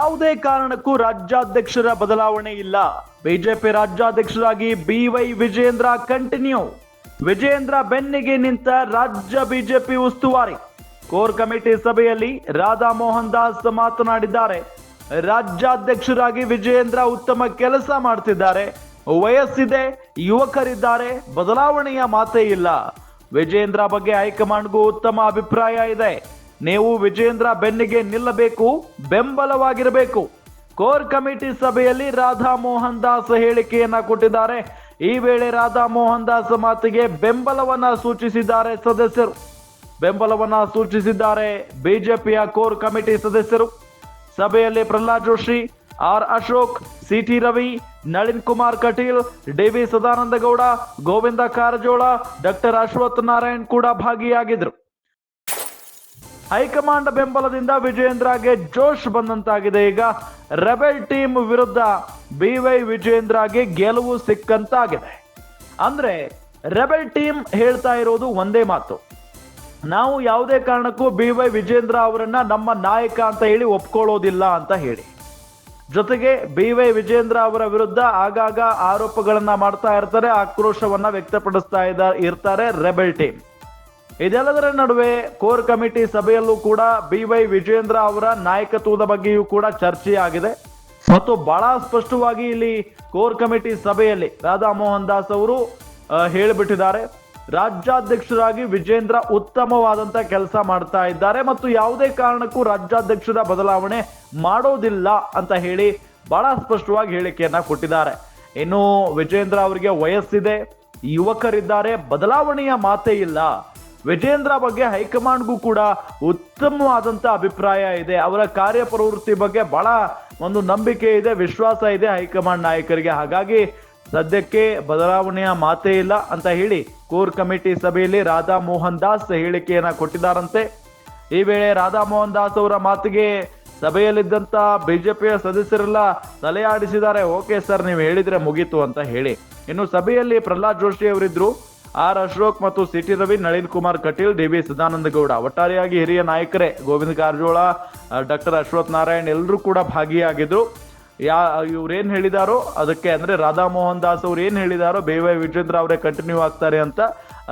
ಯಾವುದೇ ಕಾರಣಕ್ಕೂ ರಾಜ್ಯಾಧ್ಯಕ್ಷರ ಬದಲಾವಣೆ ಇಲ್ಲ. ಬಿಜೆಪಿ ರಾಜ್ಯಾಧ್ಯಕ್ಷರಾಗಿ BY ವಿಜೇಂದ್ರ ಕಂಟಿನ್ಯೂ. ವಿಜೇಂದ್ರ ಬೆನ್ನಿಗೆ ನಿಂತ ರಾಜ್ಯ ಬಿಜೆಪಿ ಉಸ್ತುವಾರಿ. ಕೋರ್ ಕಮಿಟಿ ಸಭೆಯಲ್ಲಿ ರಾಧಾ ಮೋಹನ್ ದಾಸ್ ಮಾತನಾಡಿದ್ದಾರೆ. ರಾಜ್ಯಾಧ್ಯಕ್ಷರಾಗಿ ವಿಜೇಂದ್ರ ಉತ್ತಮ ಕೆಲಸ ಮಾಡ್ತಿದ್ದಾರೆ. ವಯಸ್ಸಿದೆ, ಯುವಕರಿದ್ದಾರೆ, ಬದಲಾವಣೆಯ ಮಾತೇ ಇಲ್ಲ. ವಿಜೇಂದ್ರ ಬಗ್ಗೆ ಹೈಕಮಾಂಡ್ಗೂ ಉತ್ತಮ ಅಭಿಪ್ರಾಯ ಇದೆ. ನೀವು ವಿಜೇಂದ್ರ ಬೆನ್ನಿಗೆ ನಿಲ್ಲಬೇಕು, ಬೆಂಬಲವಾಗಿರಬೇಕು. ಕೋರ್ ಕಮಿಟಿ ಸಭೆಯಲ್ಲಿ ರಾಧಾ ಮೋಹನ್ ದಾಸ್ ಹೇಳಿಕೆಯನ್ನ ಕೊಟ್ಟಿದ್ದಾರೆ. ಈ ವೇಳೆ ರಾಧಾ ಮೋಹನ್ ದಾಸ್ ಮಾತಿಗೆ ಬೆಂಬಲವನ್ನ ಸೂಚಿಸಿದ್ದಾರೆ ಸದಸ್ಯರು. ಬೆಂಬಲವನ್ನ ಸೂಚಿಸಿದ್ದಾರೆ ಬಿಜೆಪಿಯ ಕೋರ್ ಕಮಿಟಿ ಸದಸ್ಯರು. ಸಭೆಯಲ್ಲಿ Pralhad Joshi, R Ashok, CT Ravi, Nalin Kumar Kateel, D V. Sadananda Gowda, Govind Karjol, doctor Ashwath Narayan ಕೂಡ ಭಾಗಿಯಾಗಿದ್ರು. ಹೈಕಮಾಂಡ್ ಬೆಂಬಲದಿಂದ ವಿಜೇಂದ್ರಗೆ ಜೋಶ್ ಬಂದಂತಾಗಿದೆ. ಈಗ ರೆಬೆಲ್ ಟೀಮ್ ವಿರುದ್ಧ BY ವಿಜೇಂದ್ರಗೆ ಗೆಲುವು ಸಿಕ್ಕಂತಾಗಿದೆ. ಅಂದ್ರೆ ರೆಬೆಲ್ ಟೀಮ್ ಹೇಳ್ತಾ ಇರೋದು ಒಂದೇ ಮಾತು, ನಾವು ಯಾವುದೇ ಕಾರಣಕ್ಕೂ BY ವಿಜೇಂದ್ರ ಅವರನ್ನ ನಮ್ಮ ನಾಯಕ ಅಂತ ಹೇಳಿ ಒಪ್ಕೊಳ್ಳೋದಿಲ್ಲ ಅಂತ ಹೇಳಿ. ಜೊತೆಗೆ BY ವಿಜೇಂದ್ರ ಅವರ ವಿರುದ್ಧ ಆಗಾಗ ಆರೋಪಗಳನ್ನ ಮಾಡ್ತಾ ಇರ್ತಾರೆ, ಆಕ್ರೋಶವನ್ನ ವ್ಯಕ್ತಪಡಿಸ್ತಾ ಇರ್ತಾರೆ ರೆಬೆಲ್ ಟೀಮ್. ಇದೆಲ್ಲದರ ನಡುವೆ ಕೋರ್ ಕಮಿಟಿ ಸಭೆಯಲ್ಲೂ ಕೂಡ BY ವಿಜೇಂದ್ರ ಅವರ ನಾಯಕತ್ವದ ಬಗ್ಗೆಯೂ ಕೂಡ ಚರ್ಚೆಯಾಗಿದೆ. ಮತ್ತು ಬಹಳ ಸ್ಪಷ್ಟವಾಗಿ ಇಲ್ಲಿ ಕೋರ್ ಕಮಿಟಿ ಸಭೆಯಲ್ಲಿ ರಾಧಾ ಮೋಹನ್ ದಾಸ್ ಅವರು ಹೇಳಿಬಿಟ್ಟಿದ್ದಾರೆ, ರಾಜ್ಯಾಧ್ಯಕ್ಷರಾಗಿ ವಿಜೇಂದ್ರ ಉತ್ತಮವಾದಂತ ಕೆಲಸ ಮಾಡ್ತಾ ಇದ್ದಾರೆ ಮತ್ತು ಯಾವುದೇ ಕಾರಣಕ್ಕೂ ರಾಜ್ಯಾಧ್ಯಕ್ಷರ ಬದಲಾವಣೆ ಮಾಡೋದಿಲ್ಲ ಅಂತ ಹೇಳಿ ಬಹಳ ಸ್ಪಷ್ಟವಾಗಿ ಹೇಳಿಕೆಯನ್ನ ಕೊಟ್ಟಿದ್ದಾರೆ. ಇನ್ನು ವಿಜೇಂದ್ರ ಅವರಿಗೆ ವಯಸ್ಸಿದೆ, ಯುವಕರಿದ್ದಾರೆ, ಬದಲಾವಣೆಯ ಮಾತೇ ಇಲ್ಲ. ವಿಜೇಂದ್ರ ಬಗ್ಗೆ ಹೈಕಮಾಂಡ್ಗೂ ಕೂಡ ಉತ್ತಮವಾದಂತ ಅಭಿಪ್ರಾಯ ಇದೆ. ಅವರ ಕಾರ್ಯಪ್ರವೃತ್ತಿ ಬಗ್ಗೆ ಬಹಳ ಒಂದು ನಂಬಿಕೆ ಇದೆ, ವಿಶ್ವಾಸ ಇದೆ ಹೈಕಮಾಂಡ್ ನಾಯಕರಿಗೆ. ಹಾಗಾಗಿ ಸದ್ಯಕ್ಕೆ ಬದಲಾವಣೆಯ ಮಾತೇ ಇಲ್ಲ ಅಂತ ಹೇಳಿ ಕೋರ್ ಕಮಿಟಿ ಸಭೆಯಲ್ಲಿ ರಾಧಾ ಮೋಹನ್ ದಾಸ್ ಹೇಳಿಕೆಯನ್ನ ಕೊಟ್ಟಿದ್ದಾರಂತೆ. ಈ ವೇಳೆ ರಾಧಾ ಮೋಹನ್ ದಾಸ್ ಅವರ ಮಾತಿಗೆ ಸಭೆಯಲ್ಲಿದ್ದಂತ ಬಿಜೆಪಿಯ ಸದಸ್ಯರೆಲ್ಲ ತಲೆ ಆಡಿಸಿದ್ದಾರೆ. ಓಕೆ ಸರ್, ನೀವು ಹೇಳಿದ್ರೆ ಮುಗೀತು ಅಂತ ಹೇಳಿ. ಇನ್ನು ಸಭೆಯಲ್ಲಿ ಪ್ರಹ್ಲಾದ್ ಜೋಶಿ ಅವರಿದ್ರು, ಆರ್ ಅಶೋಕ್ ಮತ್ತು ಸಿಟಿ ರವಿ, ನಳಿನ್ ಕುಮಾರ್ ಕಟೀಲ್, ಡಿ.ವಿ. ಸದಾನಂದಗೌಡ, ಒಟ್ಟಾರೆಯಾಗಿ ಹಿರಿಯ ನಾಯಕರೇ ಗೋವಿಂದ ಕಾರಜೋಳ, ಡಾಕ್ಟರ್ ಅಶ್ವಥ್ ನಾರಾಯಣ್ ಎಲ್ಲರೂ ಕೂಡ ಭಾಗಿಯಾಗಿದ್ರು. ಇವ್ರೇನ್ ಹೇಳಿದಾರೋ ಅದಕ್ಕೆ, ಅಂದ್ರೆ ರಾಧಾ ಮೋಹನ್ ದಾಸ್ ಅವ್ರು ಏನ್ ಹೇಳಿದಾರೋ BY ವಿಜೇಂದ್ರ ಅವರೇ ಕಂಟಿನ್ಯೂ ಆಗ್ತಾರೆ ಅಂತ,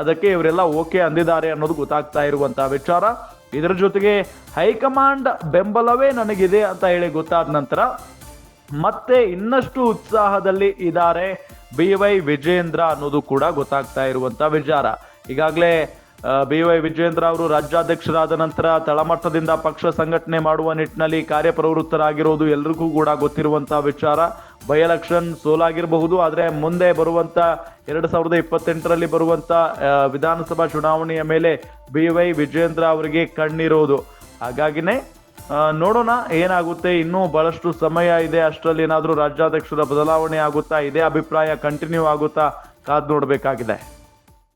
ಅದಕ್ಕೆ ಇವರೆಲ್ಲ ಓಕೆ ಅಂದಿದ್ದಾರೆ ಅನ್ನೋದು ಗೊತ್ತಾಗ್ತಾ ಇರುವಂತಹ ವಿಚಾರ. ಇದರ ಜೊತೆಗೆ ಹೈಕಮಾಂಡ್ ಬೆಂಬಲವೇ ನನಗಿದೆ ಅಂತ ಹೇಳಿ ಗೊತ್ತಾದ ನಂತರ ಮತ್ತೆ ಇನ್ನಷ್ಟು ಉತ್ಸಾಹದಲ್ಲಿ ಇದ್ದಾರೆ BY ವಿಜೇಂದ್ರ ಅನ್ನೋದು ಕೂಡ ಗೊತ್ತಾಗ್ತಾ ಇರುವಂತ ವಿಚಾರ. ಈಗಾಗಲೇ BY ವಿಜೇಂದ್ರ ಅವರು ರಾಜ್ಯಾಧ್ಯಕ್ಷರಾದ ನಂತರ ತಳಮಟ್ಟದಿಂದ ಪಕ್ಷ ಸಂಘಟನೆ ಮಾಡುವ ನಿಟ್ಟಿನಲ್ಲಿ ಕಾರ್ಯಪ್ರವೃತ್ತರಾಗಿರೋದು ಎಲ್ರಿಗೂ ಕೂಡ ಗೊತ್ತಿರುವಂತಹ ವಿಚಾರ. ಬೈ ಎಲೆಕ್ಷನ್ ಸೋಲಾಗಿರಬಹುದು, ಆದರೆ ಮುಂದೆ ಬರುವಂತ 2028ರಲ್ಲಿ ಬರುವಂತ ವಿಧಾನಸಭಾ ಚುನಾವಣೆಯ ಮೇಲೆ BY ವಿಜೇಂದ್ರ ಅವರಿಗೆ ಕಣ್ಣಿರೋದು. ಹಾಗಾಗಿನೇ ನೋಡೋಣ ಏನಾಗುತ್ತೆ. ಇನ್ನೂ ಬಹಳಷ್ಟು ಸಮಯ ಇದೆ. ಅಷ್ಟರಲ್ಲಿ ಏನಾದರೂ ರಾಜ್ಯಾಧ್ಯಕ್ಷರ ಬದಲಾವಣೆ ಆಗುತ್ತಾ, ಇದೇ ಅಭಿಪ್ರಾಯ ಕಂಟಿನ್ಯೂ ಆಗುತ್ತಾ, ಕಾದ್ ನೋಡಬೇಕಾಗಿದೆ.